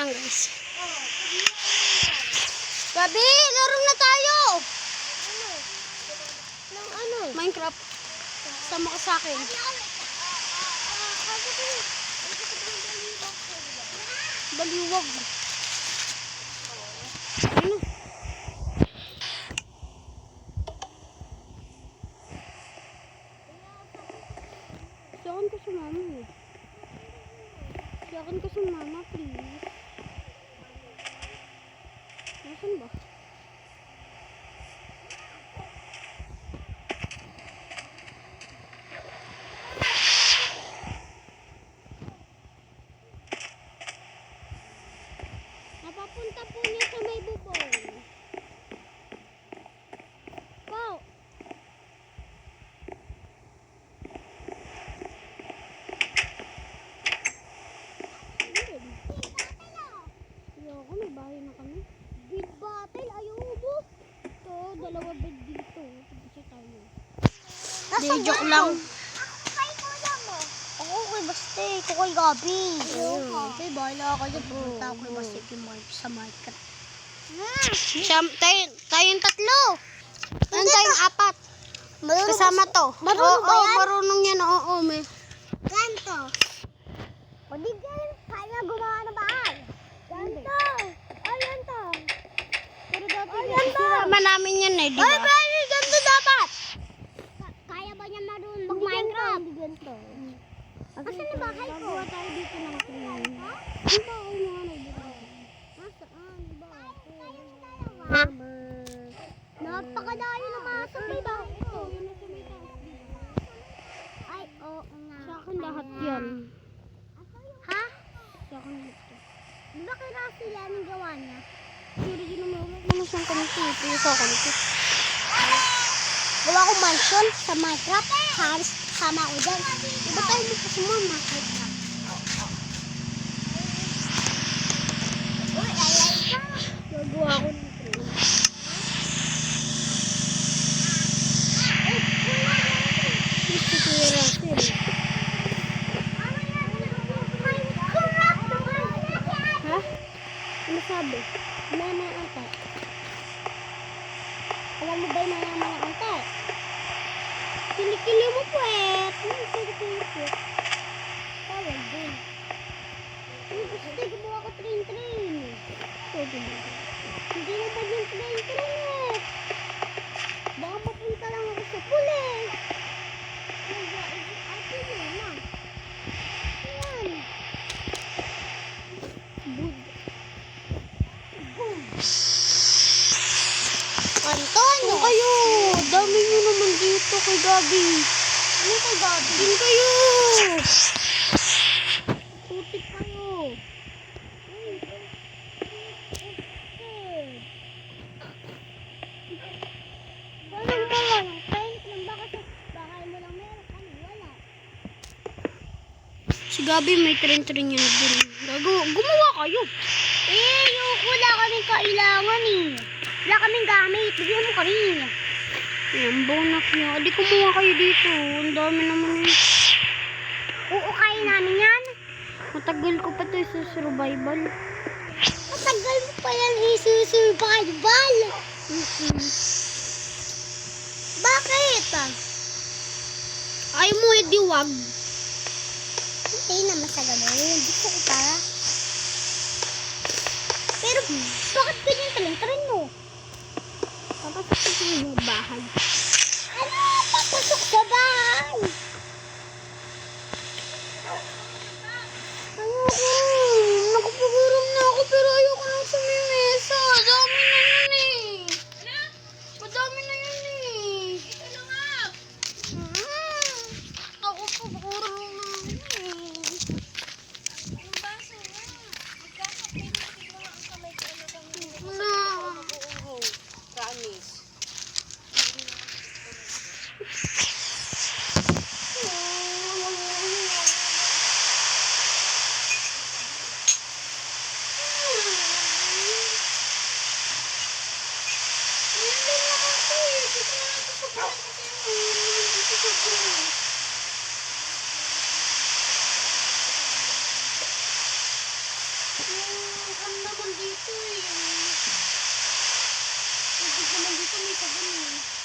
lang guys. Gabi, laro na tayo. Ano? Minecraft. Sama ka sa akin. Baliwag. Ano? Siyakan ko sa mama eh. Siyakan ko sa mama, please. Nasaan ba? Napapunta po niya sa may bubong. Wow! Ayoko, may bahay na kami. Bid battle, ayoko. Ito, dalawa bed dito. Kasi tayo. Di, joke lang. Ako kay Baste, ko kay Gabi. Okay, bahala ka dyan. Pumunta ako kay Baste sa market. Tayong tatlo. Ano tayong apat? Kasama to. Marunong ba yan? Marunong yan. Oo, may. Ganto. O di gan, kaya gumawa ng bahay. Ganto. Ay, ganto. Pero dati, isirama namin yan eh, di ba? Ay, ganto dapat. Kaya ba niya marunong mag-Minecraft? Hindi ganito. Asan na bahay ko? Gagawa tayo dito ng tingin. Ang bahay mo nga nagdito. Nasaan ba ako? Napakadayo ng mga sabay bahay ko. Yun na sa may taas dito. Ay, oo nga. Sa akin lahat yan. Ha? Sa akin lahat yan. Di ba kay Russell yan ang gawa niya? Pero di naman siyang kanito. Pero sa kanito. Gawa ko mansion sa Minecraft. Halos sama ko dyan. Di ba tayo dito sa mga Minecraft? Uy, alay ka. Gagawa ko dito. Gusto ko yung Russell. Ha? Ano sabi? Mama ata. Alam mo ba yung mga ante? Kilikili mo puwet. Kilikili mo puwet. Tawag din. Ay, gusto gumawa ko train. Pwede mo. Hindi naman yung train eh. Baka mapunta lang ako sa pool eh. Ate yun na. Ayan. Good. Boom. Antonio! Kayo, dami nyo naman dito kay Gabi. Ano kay Gabi? Din kayo. Putik kayo. Walang mga yung tent lang baka sa bahay mo lang meron. Ano, wala. Si Gabi may train yan din. Gumawa kayo. Yung wala kaming kailangan eh. Wala kaming gamit. Bigyan mo kami. Yan, bonak nyo. Di kumuha kayo dito. Ang dami naman eh. Oo, kaya namin yan. Matagal ko pa to sa survival. Matagal mo pa yan isusurvival. Bakit? Ay mo, edi wag. Hindi naman sa ganun. Gusto ko pa. Pero bakit ganyan talent mo? Papasok ko sa yung bahay. Ano? Papasok sa bahay! Ayoko. Nakapagurom na ako pero ayoko lang sa may mesa. Dami na yun eh. Madami na yun eh. Ito na nga. Ako pagurom na eh. Ang baso nga. Magkakapin natin mga ang kamay ko ano kami. Na. Promise. naman dito eh. Yung tubig naman dito may sabon eh.